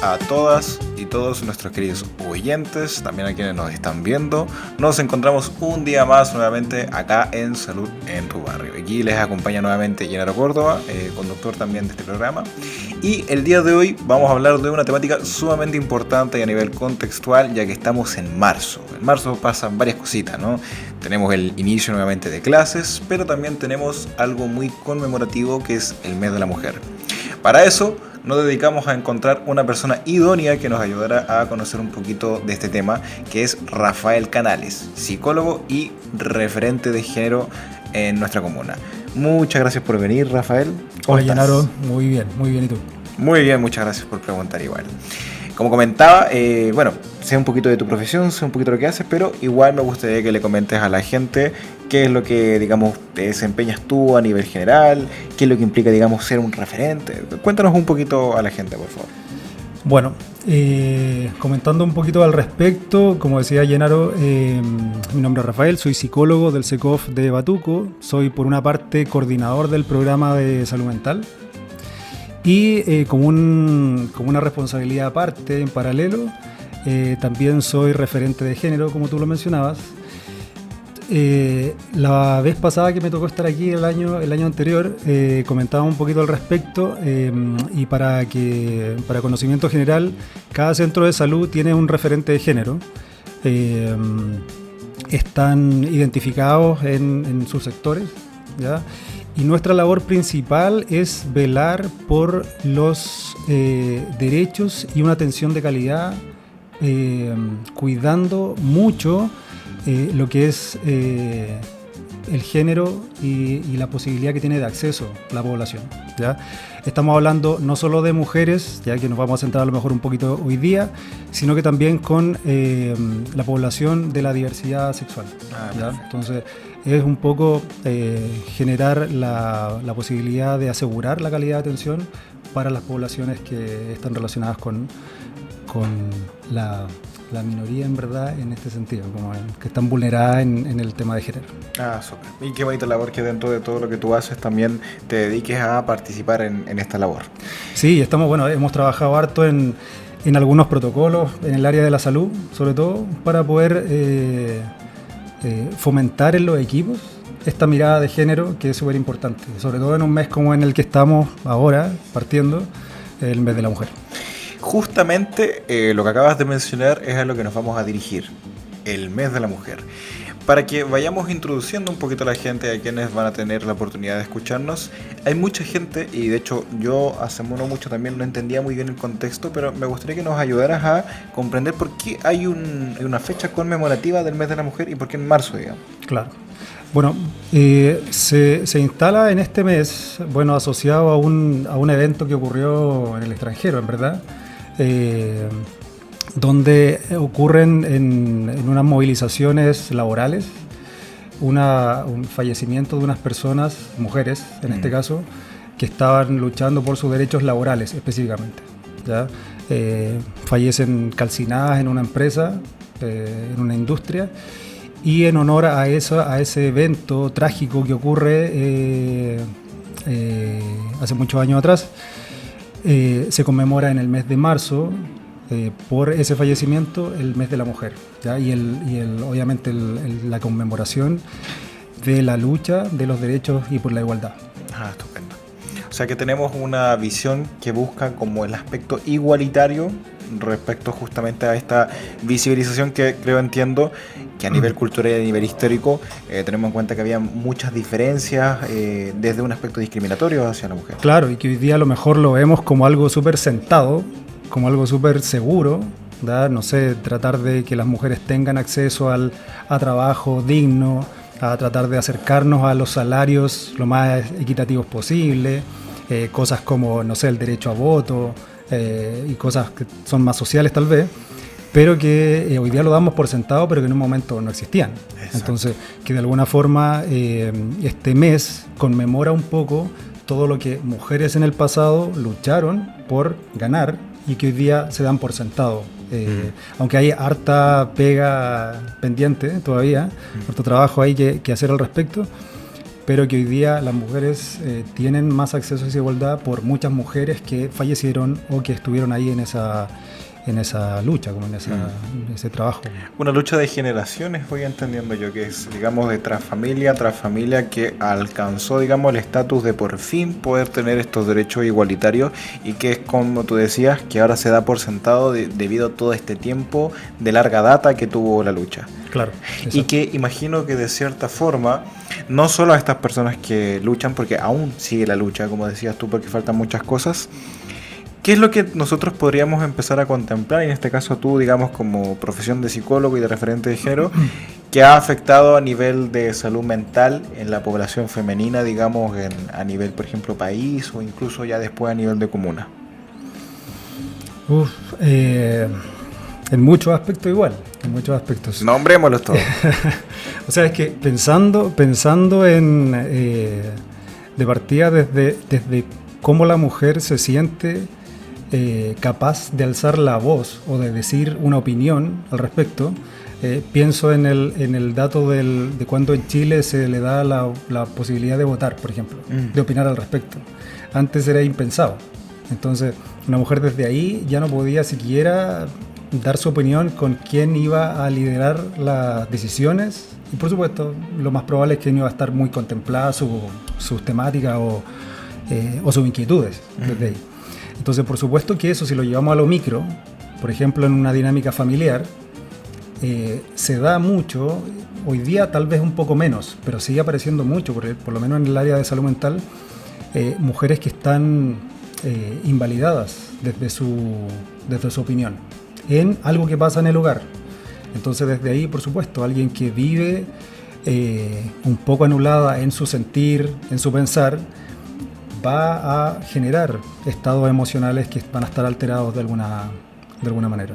a todas y todos nuestros queridos oyentes, también a quienes nos están viendo. Nos encontramos un día más nuevamente acá en Salud en tu Barrio. Aquí les acompaña nuevamente Gennaro Córdoba, conductor también de este programa. Y el día de hoy vamos a hablar de una temática sumamente importante y a nivel contextual, ya que estamos en marzo. En marzo pasan varias cositas, ¿no? Tenemos el inicio nuevamente de clases, pero también tenemos algo muy conmemorativo que es el mes de la mujer. Para eso nos dedicamos a encontrar una persona idónea que nos ayudará a conocer un poquito de este tema, que es Rafael Canales, psicólogo y referente de género en nuestra comuna. Muchas gracias por venir, Rafael. Hola, Gennaro. Muy bien, ¿y tú? Muy bien, muchas gracias por preguntar igual. Como comentaba, sé un poquito de tu profesión, sé un poquito de lo que haces, pero igual me gustaría que le comentes a la gente qué es lo que, digamos, te desempeñas tú a nivel general, qué es lo que implica, digamos, ser un referente. Cuéntanos un poquito a la gente, por favor. Bueno, comentando un poquito al respecto, como decía Gennaro, mi nombre es Rafael, soy psicólogo del SECOF de Batuco, soy por una parte coordinador del programa de salud mental y como una responsabilidad aparte, en paralelo, también soy referente de género, como tú lo mencionabas. La vez pasada que me tocó estar aquí el año anterior, comentaba un poquito al respecto y para conocimiento general, cada centro de salud tiene un referente de género. Están identificados en sus sectores, ¿ya? Y nuestra labor principal es velar por los derechos y una atención de calidad, cuidando mucho lo que es el género y la posibilidad que tiene de acceso la población, ¿ya? Estamos hablando no solo de mujeres, ya que nos vamos a centrar a lo mejor un poquito hoy día, sino que también con la población de la diversidad sexual, ¿ya? Entonces es un poco generar la posibilidad de asegurar la calidad de atención para las poblaciones que están relacionadas con la minoría, en verdad, en este sentido, como que están vulneradas en el tema de género. Súper. Y qué bonita labor que dentro de todo lo que tú haces también te dediques a participar en esta labor. Sí, hemos trabajado harto en algunos protocolos en el área de la salud, sobre todo para poder fomentar en los equipos esta mirada de género que es súper importante, sobre todo en un mes como en el que estamos ahora, partiendo, el mes de la mujer. Justamente lo que acabas de mencionar es a lo que nos vamos a dirigir, el mes de la mujer. Para que vayamos introduciendo un poquito a la gente, a quienes van a tener la oportunidad de escucharnos, hay mucha gente, y de hecho yo hace no mucho también no entendía muy bien el contexto, pero me gustaría que nos ayudaras a comprender por qué hay una fecha conmemorativa del mes de la mujer y por qué en marzo, digamos. Claro. Bueno, se instala en este mes, asociado a un evento que ocurrió en el extranjero, en verdad, donde ocurren en unas movilizaciones laborales un fallecimiento de unas personas, mujeres en este caso, que estaban luchando por sus derechos laborales específicamente, ¿ya? Fallecen calcinadas en una empresa, en una industria, y en honor a ese evento trágico que ocurre hace muchos años atrás, se conmemora en el mes de marzo, por ese fallecimiento, el mes de la mujer, ¿ya? Y obviamente la conmemoración de la lucha de los derechos y por la igualdad. Estupendo. O sea que tenemos una visión que busca como el aspecto igualitario respecto justamente a esta visibilización que entiendo que a nivel cultural y a nivel histórico tenemos en cuenta que había muchas diferencias desde un aspecto discriminatorio hacia la mujer. Claro, y que hoy día a lo mejor lo vemos como algo súper sentado, como algo súper seguro, ¿verdad? No sé, tratar de que las mujeres tengan acceso a trabajo digno, a tratar de acercarnos a los salarios lo más equitativos posible, cosas como, no sé, el derecho a voto, y cosas que son más sociales tal vez, pero que hoy día lo damos por sentado, pero que en un momento no existían. Exacto. Entonces, que de alguna forma este mes conmemora un poco todo lo que mujeres en el pasado lucharon por ganar y que hoy día se dan por sentado. Aunque hay harta pega pendiente todavía, harto trabajo hay que hacer al respecto, pero que hoy día las mujeres tienen más acceso a esa igualdad por muchas mujeres que fallecieron o que estuvieron ahí en esa lucha, como en ese trabajo. Una lucha de generaciones, voy entendiendo yo, que es, digamos, de tras familia, que alcanzó, digamos, el estatus de por fin poder tener estos derechos igualitarios, y que es, como tú decías, que ahora se da por sentado debido a todo este tiempo de larga data que tuvo la lucha. Claro. Exacto. Y que imagino que de cierta forma, no solo a estas personas que luchan, porque aún sigue la lucha, como decías tú, porque faltan muchas cosas. ¿Qué es lo que nosotros podríamos empezar a contemplar, en este caso tú, digamos, como profesión de psicólogo y de referente de género, que ha afectado a nivel de salud mental en la población femenina, digamos, a nivel, por ejemplo, país, o incluso ya después a nivel de comuna? En muchos aspectos igual, en muchos aspectos. Nombrémoslos todos. O sea, es que pensando en de partida desde cómo la mujer se siente capaz de alzar la voz o de decir una opinión al respecto, pienso en el dato de cuando en Chile se le da la posibilidad de votar, por ejemplo, de opinar al respecto. Antes era impensado. Entonces, una mujer desde ahí ya no podía siquiera dar su opinión con quién iba a liderar las decisiones, y por supuesto, lo más probable es que no iba a estar muy contemplada sus temáticas o sus inquietudes desde ahí. Entonces, por supuesto que eso, si lo llevamos a lo micro, por ejemplo, en una dinámica familiar, se da mucho, hoy día tal vez un poco menos, pero sigue apareciendo mucho, por lo menos en el área de salud mental, mujeres que están invalidadas desde su opinión, en algo que pasa en el hogar. Entonces, desde ahí, por supuesto, alguien que vive un poco anulada en su sentir, en su pensar, va a generar estados emocionales que van a estar alterados de alguna manera.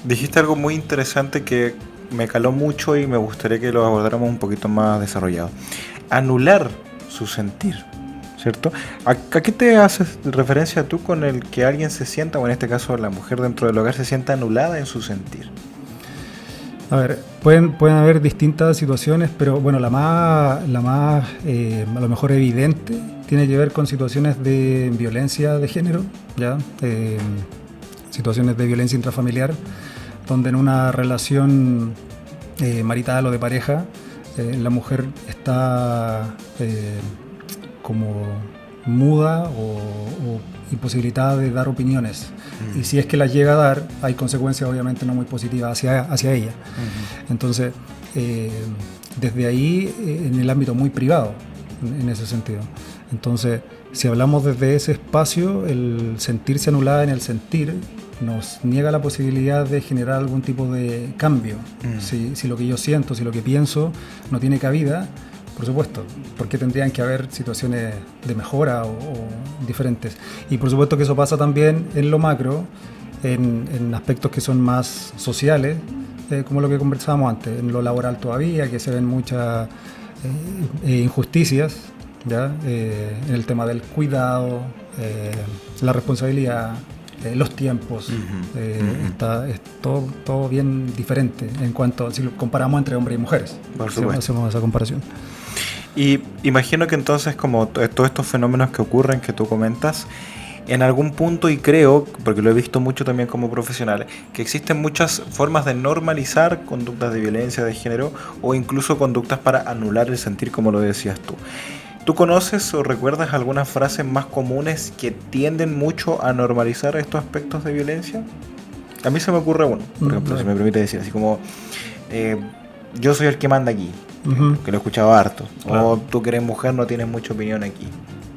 Dijiste algo muy interesante que me caló mucho y me gustaría que lo abordáramos un poquito más desarrollado. Anular su sentir, ¿cierto? ¿A qué te haces referencia tú con el que alguien se sienta, o en este caso la mujer dentro del hogar, se sienta anulada en su sentir? A ver, pueden haber distintas situaciones, pero bueno, la más a lo mejor evidente tiene que ver con situaciones de violencia de género, ¿ya? Situaciones de violencia intrafamiliar, donde en una relación marital o de pareja, la mujer está como muda o imposibilitada de dar opiniones. Y si es que las llega a dar, hay consecuencias obviamente no muy positivas hacia ella. Entonces, desde ahí, en el ámbito muy privado, en ese sentido. Entonces, si hablamos desde ese espacio, el sentirse anulada en el sentir nos niega la posibilidad de generar algún tipo de cambio. Si lo que yo siento, si lo que pienso no tiene cabida, por supuesto, porque tendrían que haber situaciones de mejora o diferentes. Y por supuesto que eso pasa también en lo macro, en aspectos que son más sociales, como lo que conversábamos antes, en lo laboral todavía, que se ven muchas injusticias, ¿ya? En el tema del cuidado, la responsabilidad, los tiempos, es todo bien diferente en cuanto, si lo comparamos entre hombres y mujeres, hacemos esa comparación. Y imagino que entonces, como todos estos fenómenos que ocurren, que tú comentas, en algún punto, y creo, porque lo he visto mucho también como profesional, que existen muchas formas de normalizar conductas de violencia de género, o incluso conductas para anular el sentir, como lo decías tú. ¿Tú conoces o recuerdas algunas frases más comunes que tienden mucho a normalizar estos aspectos de violencia? A mí se me ocurre uno, por ejemplo, si me permite decir, así como yo soy el que manda aquí, que lo he escuchado harto, claro. O tú que eres mujer no tienes mucha opinión aquí.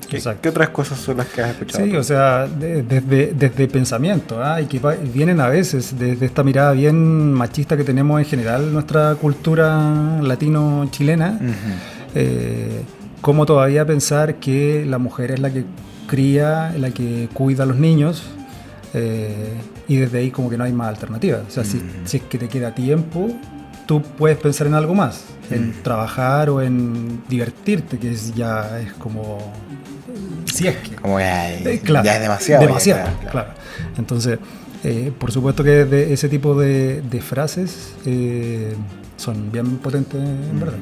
¿Qué otras cosas son las que has escuchado? Sí, tú? O sea, desde pensamiento, y que vienen a veces desde esta mirada bien machista que tenemos en general en nuestra cultura latino-chilena, cómo todavía pensar que la mujer es la que cría, la que cuida a los niños, y desde ahí como que no hay más alternativas. O sea, si es que te queda tiempo, tú puedes pensar en algo más, en trabajar o en divertirte, que ya es como... Si es que... Como claro, ya es demasiado. Claro. Entonces, por supuesto que ese tipo de frases son bien potentes en verdad.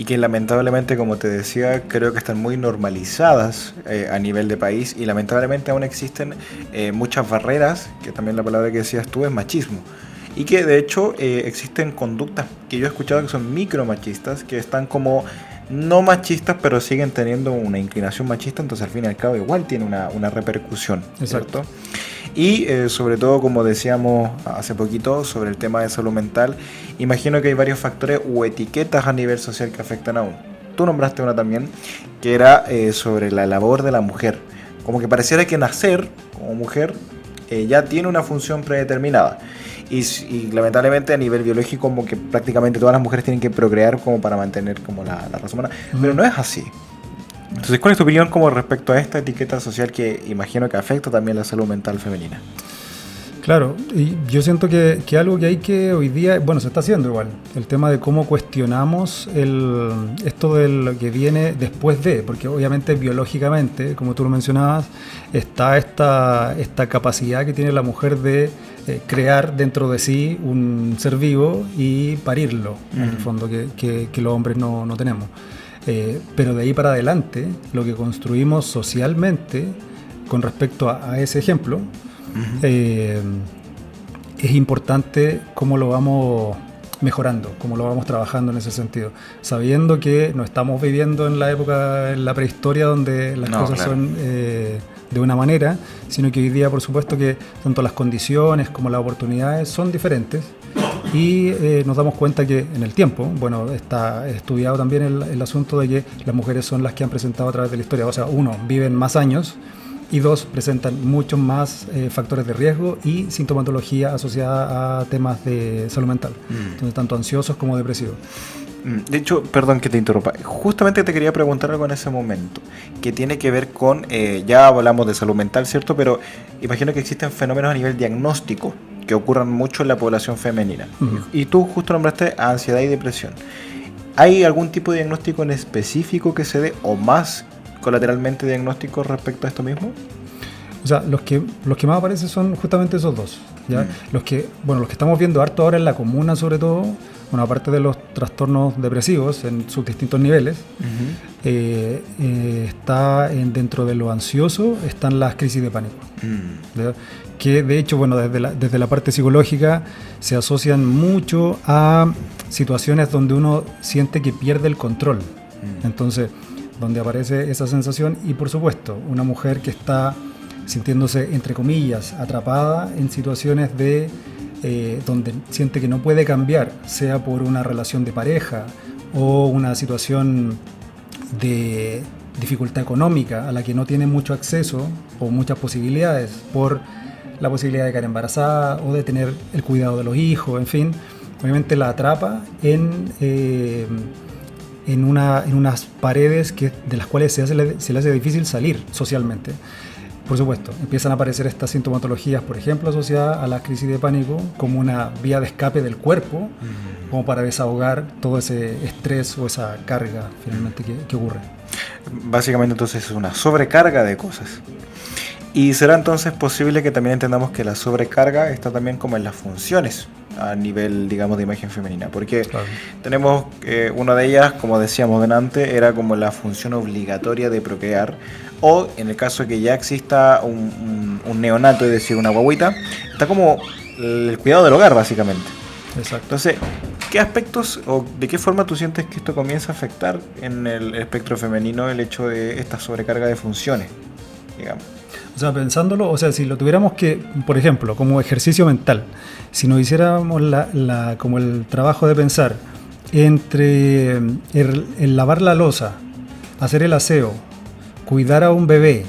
y que lamentablemente, como te decía, creo que están muy normalizadas a nivel de país, y lamentablemente aún existen muchas barreras, que también la palabra que decías tú es machismo. Y que de hecho existen conductas que yo he escuchado que son micromachistas, que están como no machistas, pero siguen teniendo una inclinación machista, entonces al fin y al cabo igual tiene una repercusión, ¿cierto? Y sobre todo, como decíamos hace poquito, sobre el tema de salud mental, imagino que hay varios factores o etiquetas a nivel social que afectan a uno. Tú nombraste una también, que era sobre la labor de la mujer. Como que pareciera que nacer como mujer ya tiene una función predeterminada. Y lamentablemente a nivel biológico como que prácticamente todas las mujeres tienen que procrear como para mantener como la raza humana. Pero no es así. Entonces, ¿cuál es tu opinión como respecto a esta etiqueta social que imagino que afecta también la salud mental femenina? Claro, y yo siento que algo que hay que hoy día, bueno, se está haciendo igual, el tema de cómo cuestionamos esto de lo que viene después de, porque obviamente biológicamente, como tú lo mencionabas, está esta capacidad que tiene la mujer de crear dentro de sí un ser vivo y parirlo, en el fondo, que los hombres no tenemos. Pero de ahí para adelante, lo que construimos socialmente con respecto a ese ejemplo, es importante cómo lo vamos mejorando, cómo lo vamos trabajando en ese sentido, sabiendo que no estamos viviendo en la época, en la prehistoria, donde las cosas son de una manera, sino que hoy día, por supuesto, que tanto las condiciones como las oportunidades son diferentes. Y nos damos cuenta que en el tiempo, bueno, está estudiado también el asunto de que las mujeres son las que han presentado a través de la historia, o sea, uno, viven más años, y dos, presentan muchos más factores de riesgo y sintomatología asociada a temas de salud mental, entonces tanto ansiosos como depresivos. De hecho, perdón que te interrumpa, justamente te quería preguntar algo en ese momento, que tiene que ver con, ya hablamos de salud mental, ¿cierto? Pero imagino que existen fenómenos a nivel diagnóstico que ocurran mucho en la población femenina. Y tú justo nombraste ansiedad y depresión. ¿Hay algún tipo de diagnóstico en específico que se dé, o más colateralmente diagnósticos respecto a esto mismo? O sea, los que más aparecen son justamente esos dos, ¿ya? Los que estamos viendo harto ahora en la comuna, sobre todo, bueno, aparte de los trastornos depresivos en sus distintos niveles, está dentro de lo ansioso están las crisis de pánico, que de hecho, bueno, desde la parte psicológica se asocian mucho a situaciones donde uno siente que pierde el control. Entonces, donde aparece esa sensación, y por supuesto, una mujer que está sintiéndose, entre comillas, atrapada en situaciones de donde siente que no puede cambiar, sea por una relación de pareja o una situación de dificultad económica a la que no tiene mucho acceso o muchas posibilidades, por la posibilidad de quedar embarazada o de tener el cuidado de los hijos, en fin, obviamente la atrapa en unas paredes de las cuales se le hace difícil salir socialmente. Por supuesto, empiezan a aparecer estas sintomatologías, por ejemplo, asociadas a la crisis de pánico, como una vía de escape del cuerpo, como para desahogar todo ese estrés o esa carga finalmente que ocurre. Básicamente entonces es una sobrecarga de cosas. Y será entonces posible que también entendamos que la sobrecarga está también como en las funciones a nivel, digamos, de imagen femenina, porque tenemos una de ellas, como decíamos delante, era como la función obligatoria de procrear, o en el caso de que ya exista un neonato, es decir, una guagüita, está como el cuidado del hogar, básicamente. Exacto. Entonces, ¿qué aspectos o de qué forma tú sientes que esto comienza a afectar en el espectro femenino el hecho de esta sobrecarga de funciones, digamos? O sea, pensándolo, o sea, si lo tuviéramos que, por ejemplo, como ejercicio mental, si nos hiciéramos como el trabajo de pensar entre el lavar la loza, hacer el aseo, cuidar a un bebé,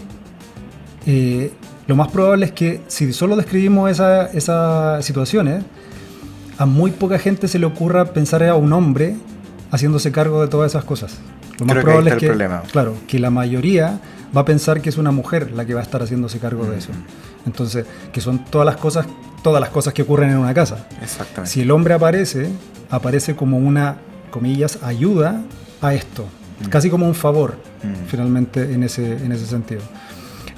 lo más probable es que si solo describimos esas situaciones, a muy poca gente se le ocurra pensar a un hombre haciéndose cargo de todas esas cosas. Lo más probable es que, claro, que la mayoría va a pensar que es una mujer la que va a estar haciéndose cargo de eso. Entonces, que son todas las cosas que ocurren en una casa. Exactamente. Si el hombre aparece como una, comillas, ayuda a esto, casi como un favor, finalmente, en ese sentido.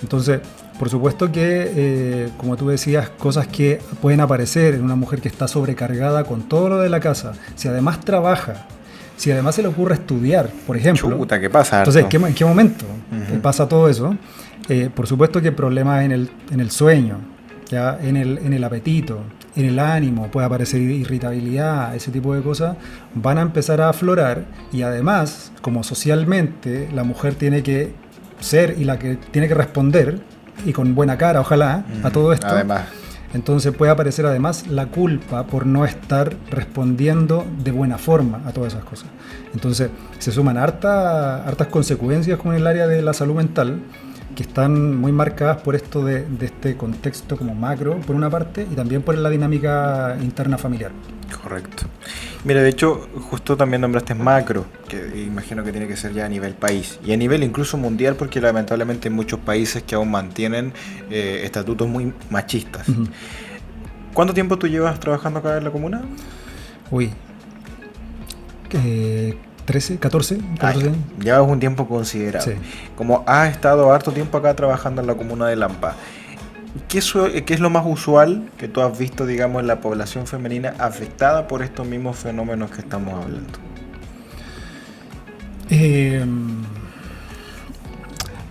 Entonces, por supuesto que, como tú decías, cosas que pueden aparecer en una mujer que está sobrecargada con todo lo de la casa, si además trabaja, Si además se le ocurre estudiar, por ejemplo... Chuta, ¿qué pasa? Entonces, ¿en qué momento pasa todo eso? Por supuesto que problemas en el sueño, ¿ya? En el apetito, en el ánimo, puede aparecer irritabilidad, ese tipo de cosas, van a empezar a aflorar y además, como socialmente la mujer tiene que ser y la que tiene que responder, y con buena cara, ojalá, a todo esto, además. Entonces puede aparecer además la culpa por no estar respondiendo de buena forma a todas esas cosas. Entonces se suman hartas consecuencias con el área de la salud mental que están muy marcadas por esto de este contexto como macro, por una parte, y también por la dinámica interna familiar. Correcto. Mira, de hecho, justo también nombraste macro, que imagino que tiene que ser ya a nivel país, y a nivel incluso mundial, porque lamentablemente hay muchos países que aún mantienen estatutos muy machistas. Uh-huh. ¿Cuánto tiempo tú llevas trabajando acá en la comuna? Uy, 13, 14. Llevas un tiempo considerable. Sí. Como has estado harto tiempo acá trabajando en la comuna de Lampa, ¿qué es lo más usual que tú has visto, digamos, en la población femenina afectada por estos mismos fenómenos que estamos hablando?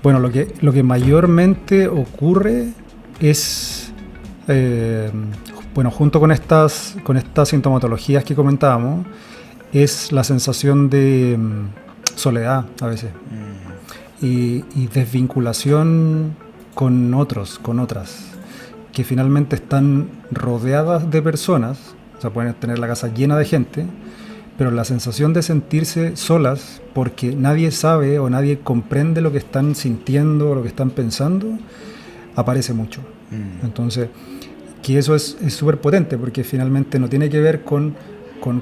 Bueno, lo que mayormente ocurre es, bueno, junto con estas sintomatologías que comentábamos, es la sensación de soledad a veces y desvinculación con otros, con otras, que finalmente están rodeadas de personas, o sea, pueden tener la casa llena de gente, pero la sensación de sentirse solas porque nadie sabe o nadie comprende lo que están sintiendo o lo que están pensando, aparece mucho. Entonces, que eso es súper potente porque finalmente no tiene que ver con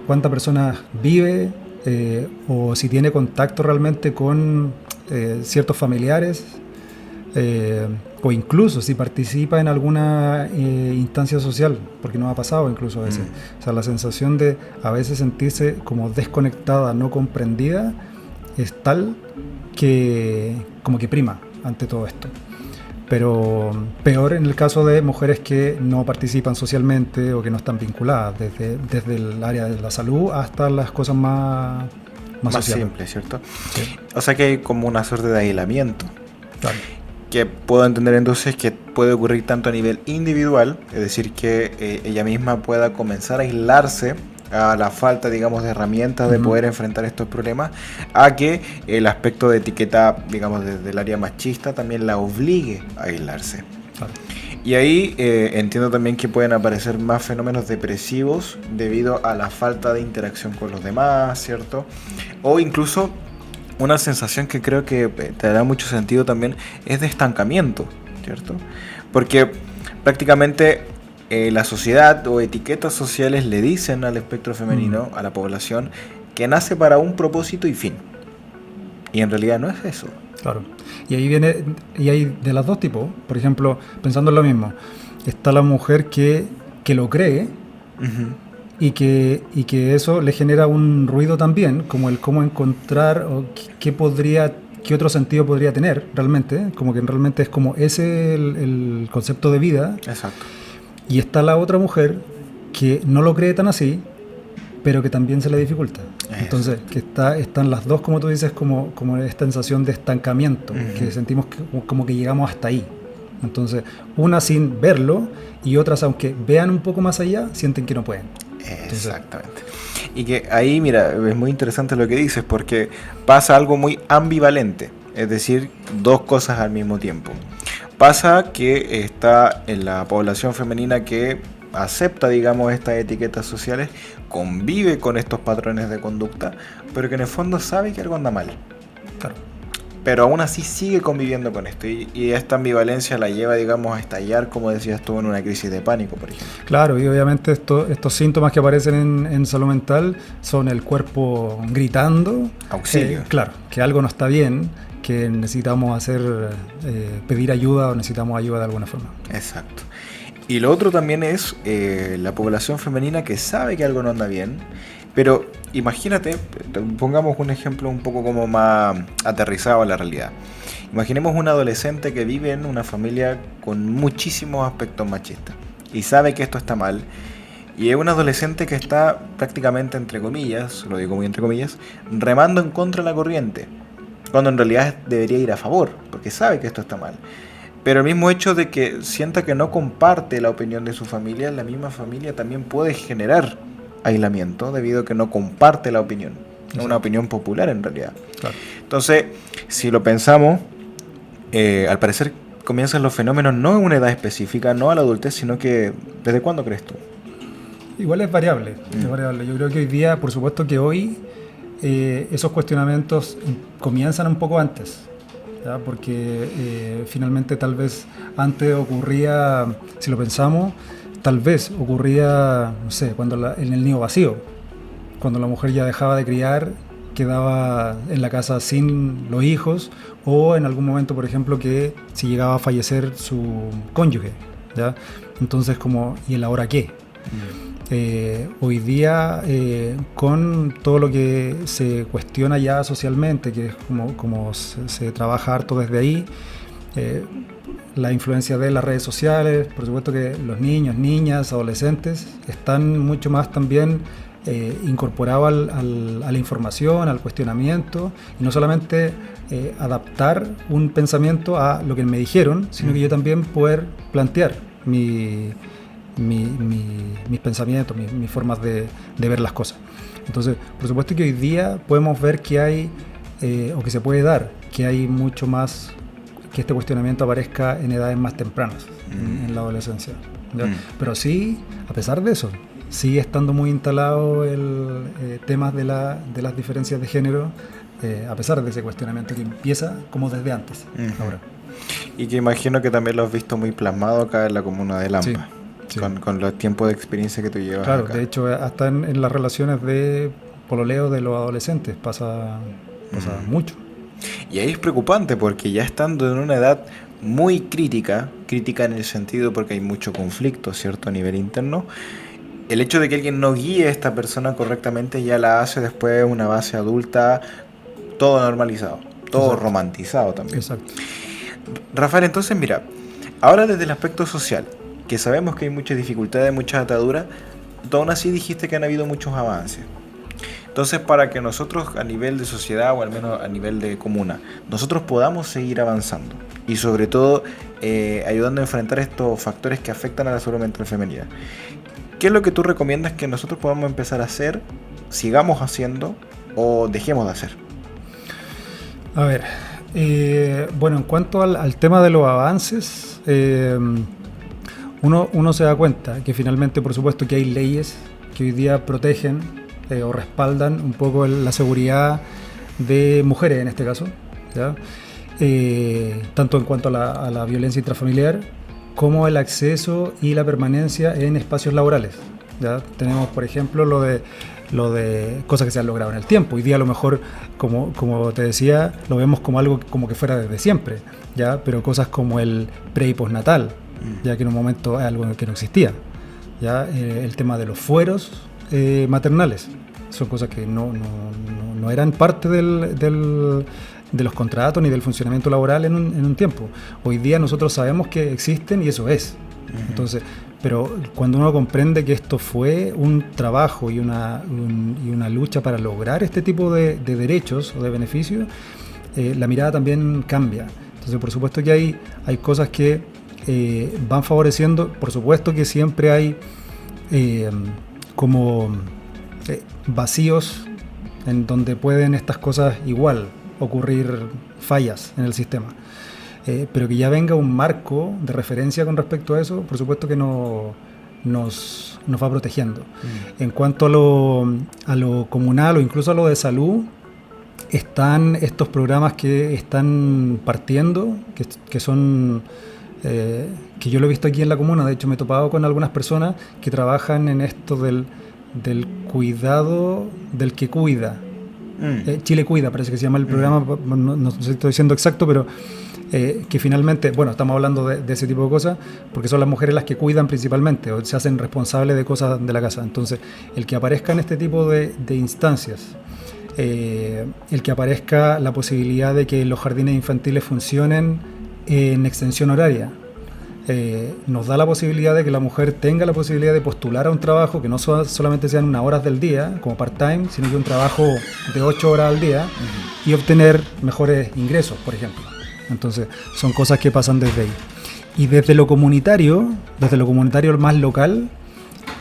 cuánta persona vive o si tiene contacto realmente con ciertos familiares, o incluso si participa en alguna instancia social, porque nos ha pasado incluso a veces. O sea, la sensación de a veces sentirse como desconectada, no comprendida, es tal que como que prima ante todo esto. Pero peor en el caso de mujeres que no participan socialmente o que no están vinculadas, desde el área de la salud hasta las cosas más simples, ¿cierto? Sí. O sea que hay como una suerte de aislamiento. Claro. Que puedo entender entonces que puede ocurrir tanto a nivel individual, es decir, que ella misma pueda comenzar a aislarse a la falta, digamos, de herramientas de poder enfrentar estos problemas, a que el aspecto de etiqueta, digamos, desde el área machista también la obligue a aislarse. Claro. Y ahí entiendo también que pueden aparecer más fenómenos depresivos debido a la falta de interacción con los demás, ¿cierto? O incluso una sensación que creo que te dará mucho sentido también es de estancamiento, ¿cierto? Porque prácticamente la sociedad o etiquetas sociales le dicen al espectro femenino, a la población, que nace para un propósito y fin. Y en realidad no es eso. Claro. Y hay de los dos tipos. Por ejemplo, pensando en lo mismo, está la mujer que lo cree, y que eso le genera un ruido también, como el cómo encontrar o qué otro sentido podría tener realmente, como que realmente es como ese el concepto de vida. Exacto. Y está la otra mujer que no lo cree tan así, pero que también se le dificulta. Entonces, que están las dos, como tú dices, como esta sensación de estancamiento, que sentimos como que llegamos hasta ahí. Entonces, una sin verlo y otras, aunque vean un poco más allá, sienten que no pueden. Exactamente. Y que ahí, mira, es muy interesante lo que dices, porque pasa algo muy ambivalente, es decir, dos cosas al mismo tiempo. Pasa que está en la población femenina que acepta, digamos, estas etiquetas sociales, convive con estos patrones de conducta, pero que en el fondo sabe que algo anda mal. Claro. Pero aún así sigue conviviendo con esto y esta ambivalencia la lleva, digamos, a estallar, como decías tú, en una crisis de pánico, por ejemplo. Claro, y obviamente estos síntomas que aparecen en salud mental son el cuerpo gritando. Auxilio. Claro, que algo no está bien, que necesitamos pedir ayuda o necesitamos ayuda de alguna forma. Exacto. Y lo otro también es la población femenina que sabe que algo no anda bien, pero imagínate, pongamos un ejemplo un poco como más aterrizado a la realidad. Imaginemos un adolescente que vive en una familia con muchísimos aspectos machistas y sabe que esto está mal Y es un adolescente que está prácticamente, entre comillas, lo digo muy entre comillas, remando en contra de la corriente, cuando en realidad debería ir a favor, porque sabe que esto está mal. Pero el mismo hecho de que sienta que no comparte la opinión de su familia, la misma familia también puede generar aislamiento debido a que no comparte la opinión. Es una opinión popular en realidad. Claro. Entonces, si lo pensamos, al parecer comienzan los fenómenos no en una edad específica, no a la adultez, sino que ¿desde cuándo crees tú? Igual es variable, es variable. Yo creo que hoy día, por supuesto que hoy, esos cuestionamientos comienzan un poco antes, ¿ya? Porque finalmente tal vez antes ocurría, si lo pensamos, tal vez ocurría, no sé, en el nido vacío, cuando la mujer ya dejaba de criar, quedaba en la casa sin los hijos, o en algún momento, por ejemplo, que si llegaba a fallecer su cónyuge, ¿ya? Entonces, como, ¿y el ahora qué? Hoy día, con todo lo que se cuestiona ya socialmente, que es como se trabaja harto desde ahí, la influencia de las redes sociales, por supuesto que los niños, niñas, adolescentes están mucho más también incorporados a la información, al cuestionamiento, y no solamente adaptar un pensamiento a lo que me dijeron, sino que yo también poder plantear mis pensamientos, mis formas de ver las cosas. Entonces, por supuesto que hoy día podemos ver que hay, o que se puede dar, que hay mucho más, que este cuestionamiento aparezca en edades más tempranas, en la adolescencia, ¿ya? Pero sí, a pesar de eso, sigue estando muy instalado el temas de las diferencias de género, a pesar de ese cuestionamiento que empieza como desde antes, ahora. Y que imagino que también lo has visto muy plasmado acá en la comuna de Lampa. Sí. Sí. Con los tiempos de experiencia que tú llevas. Claro, acá. De hecho, hasta en las relaciones de pololeo de los adolescentes pasa mucho. Y ahí es preocupante porque ya estando en una edad muy crítica en el sentido porque hay mucho conflicto, ¿cierto?, a nivel interno, el hecho de que alguien no guíe a esta persona correctamente ya la hace después una base adulta, todo normalizado, todo Exacto. romantizado también. Exacto. Rafael, entonces mira, ahora desde el aspecto social, que sabemos que hay muchas dificultades, muchas ataduras, tú aún así dijiste que han habido muchos avances. Entonces, para que nosotros a nivel de sociedad o al menos a nivel de comuna, nosotros podamos seguir avanzando y sobre todo ayudando a enfrentar estos factores que afectan a la salud mental femenina, ¿qué es lo que tú recomiendas que nosotros podamos empezar a hacer, sigamos haciendo o dejemos de hacer? A ver, bueno, en cuanto al tema de los avances, uno se da cuenta que finalmente, por supuesto, que hay leyes que hoy día protegen o respaldan un poco la seguridad de mujeres en este caso, ¿ya? Tanto en cuanto a la violencia intrafamiliar como el acceso y la permanencia en espacios laborales, ¿ya? Tenemos, por ejemplo, lo de cosas que se han logrado en el tiempo. Hoy día a lo mejor, como te decía, lo vemos como algo como que fuera desde siempre, ¿ya? Pero cosas como el pre y postnatal, ya que en un momento es algo que no existía, ¿ya? El tema de los fueros maternales, son cosas que no eran parte de los contratos ni del funcionamiento laboral en un tiempo. Hoy día nosotros sabemos que existen y eso es. Entonces, pero cuando uno comprende que esto fue un trabajo y una lucha para lograr este tipo de derechos o de beneficios, la mirada también cambia. Entonces, por supuesto que hay cosas que van favoreciendo. Por supuesto que siempre hay vacíos en donde pueden estas cosas igual ocurrir fallas en el sistema, pero que ya venga un marco de referencia con respecto a eso, por supuesto que nos va protegiendo. En cuanto a lo comunal o incluso a lo de salud, están estos programas que están partiendo, que son que yo lo he visto aquí en la comuna. De hecho, me he topado con algunas personas que trabajan en esto del cuidado del que cuida. Chile Cuida, parece que se llama el programa, no sé si estoy diciendo exacto, pero que finalmente, bueno, estamos hablando de ese tipo de cosas, porque son las mujeres las que cuidan principalmente, o se hacen responsables de cosas de la casa. Entonces, el que aparezca en este tipo de instancias, el que aparezca la posibilidad de que los jardines infantiles funcionen en extensión horaria, nos da la posibilidad de que la mujer tenga la posibilidad de postular a un trabajo que no solamente sean unas horas del día, como part-time, sino que un trabajo de 8 horas al día y obtener mejores ingresos, por ejemplo. Entonces, son cosas que pasan desde ahí. Y desde lo comunitario más local,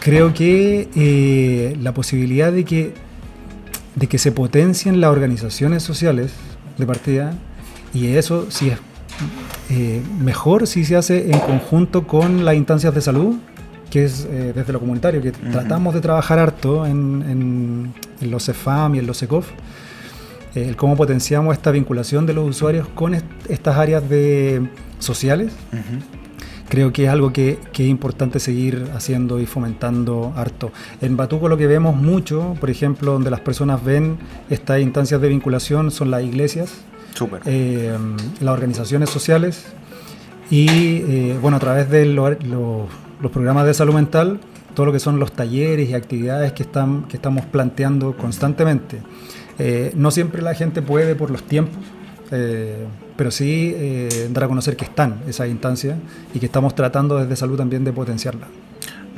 creo que la posibilidad de que se potencien las organizaciones sociales de partida, y eso sí es mejor si se hace en conjunto con las instancias de salud, que es desde lo comunitario, que tratamos de trabajar harto en los CEFAM y en los SECOF, el cómo potenciamos esta vinculación de los usuarios con estas áreas sociales. Creo que es algo que es importante seguir haciendo y fomentando harto. En Batuco lo que vemos mucho, por ejemplo, donde las personas ven estas instancias de vinculación son las iglesias, las organizaciones sociales y bueno, a través de los programas de salud mental, todo lo que son los talleres y actividades que estamos planteando constantemente. No siempre la gente puede por los tiempos, pero sí dar a conocer que están esas instancias y que estamos tratando desde salud también de potenciarlas.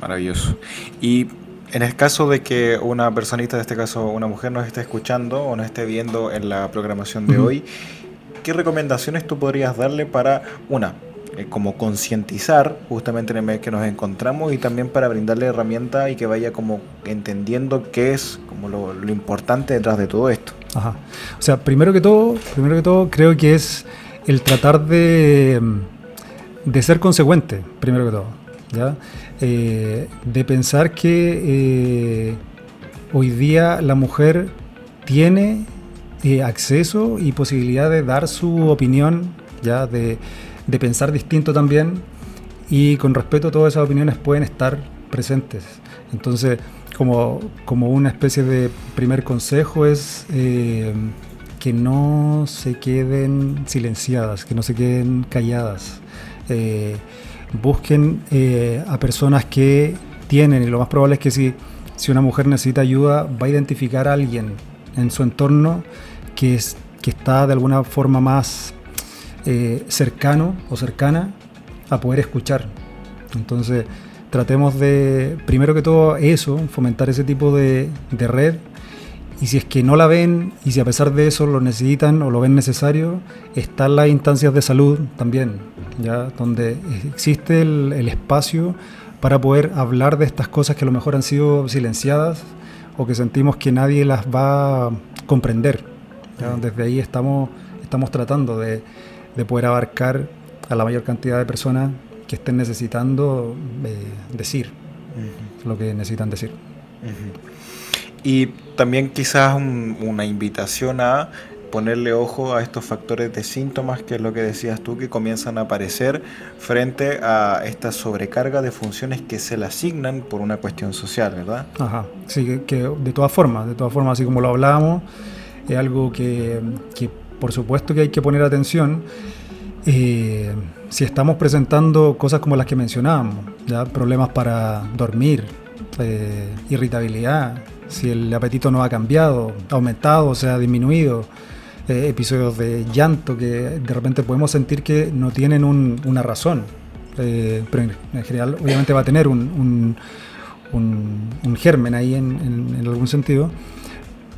Maravilloso. Y en el caso de que una personita, en este caso una mujer, nos esté escuchando o nos esté viendo en la programación de hoy, ¿qué recomendaciones tú podrías darle para, como concientizar justamente en el mes que nos encontramos y también para brindarle herramientas y que vaya como entendiendo qué es como lo importante detrás de todo esto? Ajá. O sea, primero que todo creo que es el tratar de ser consecuente, primero que todo, ¿ya? De pensar que hoy día la mujer tiene acceso y posibilidad de dar su opinión, ¿ya? De pensar distinto también, y con respeto todas esas opiniones pueden estar presentes. Entonces, como una especie de primer consejo es que no se queden silenciadas, que no se queden calladas. Busquen a personas que tienen, y lo más probable es que si una mujer necesita ayuda, va a identificar a alguien en su entorno que está de alguna forma más cercano o cercana a poder escuchar. Entonces, tratemos de, primero que todo, fomentar ese tipo de red, y si es que no la ven, y si a pesar de eso lo necesitan o lo ven necesario, están las instancias de salud también, ¿ya? Donde existe el espacio para poder hablar de estas cosas que a lo mejor han sido silenciadas o que sentimos que nadie las va a comprender, ¿ya? Desde ahí estamos tratando de poder abarcar a la mayor cantidad de personas que estén necesitando decir lo que necesitan decir. Y también quizás una invitación a ponerle ojo a estos factores de síntomas, que es lo que decías tú, que comienzan a aparecer frente a esta sobrecarga de funciones que se le asignan por una cuestión social, ¿verdad? Ajá, sí, que de todas formas, así como lo hablábamos, es algo que por supuesto que hay que poner atención. Si estamos presentando cosas como las que mencionábamos, ¿ya? Problemas para dormir, irritabilidad, si el apetito no ha cambiado, ha aumentado o se ha disminuido, episodios de llanto que de repente podemos sentir que no tienen una razón, pero en general obviamente va a tener un germen ahí en algún sentido.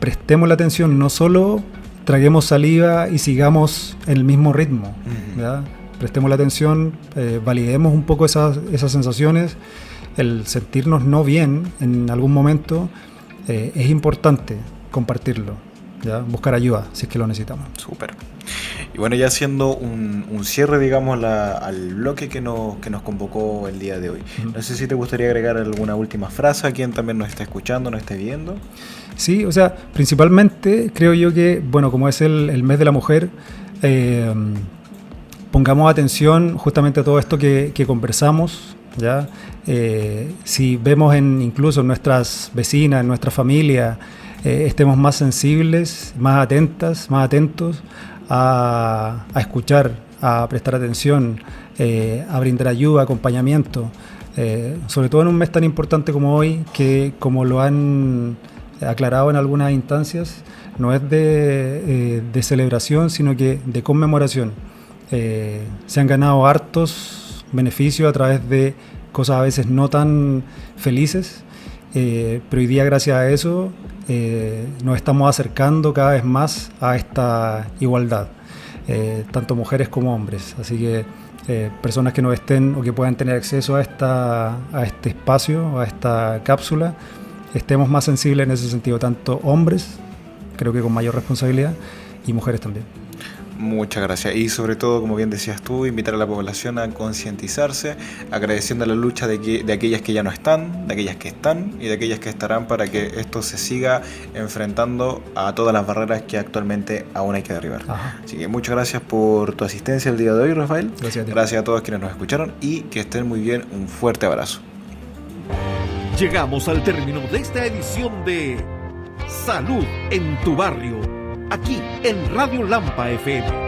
Prestemos la atención, no solo traguemos saliva y sigamos en el mismo ritmo, ¿verdad? Prestemos la atención, validemos un poco esas sensaciones. El sentirnos no bien en algún momento es importante compartirlo, ¿ya? Buscar ayuda si es que lo necesitamos. Súper. Y bueno, ya haciendo un cierre, digamos, al bloque que nos convocó el día de hoy. No sé si te gustaría agregar alguna última frase a quien también nos está escuchando, nos esté viendo. Sí, o sea, principalmente creo yo que, bueno, como es el mes de la mujer, pongamos atención justamente a todo esto que conversamos, ¿ya? Si vemos incluso en nuestras vecinas, en nuestra familia, estemos más sensibles, más atentas, más atentos a escuchar, a prestar atención, a brindar ayuda, acompañamiento, sobre todo en un mes tan importante como hoy, que como lo han aclarado en algunas instancias, no es de celebración, sino que de conmemoración. Se han ganado hartos beneficio a través de cosas a veces no tan felices, pero hoy día gracias a eso nos estamos acercando cada vez más a esta igualdad, tanto mujeres como hombres. Así que personas que no estén o que puedan tener acceso a este espacio, a esta cápsula, estemos más sensibles en ese sentido, tanto hombres, creo que con mayor responsabilidad, y mujeres también. Muchas gracias. Y sobre todo, como bien decías tú, invitar a la población a concientizarse, agradeciendo la lucha de aquellas que ya no están, de aquellas que están y de aquellas que estarán, para que esto se siga enfrentando a todas las barreras que actualmente aún hay que derribar. Ajá. Así que muchas gracias por tu asistencia el día de hoy, Rafael. Gracias a ti. Gracias a todos quienes nos escucharon y que estén muy bien. Un fuerte abrazo. Llegamos al término de esta edición de Salud en tu Barrio, aquí en Radio Lampa FM.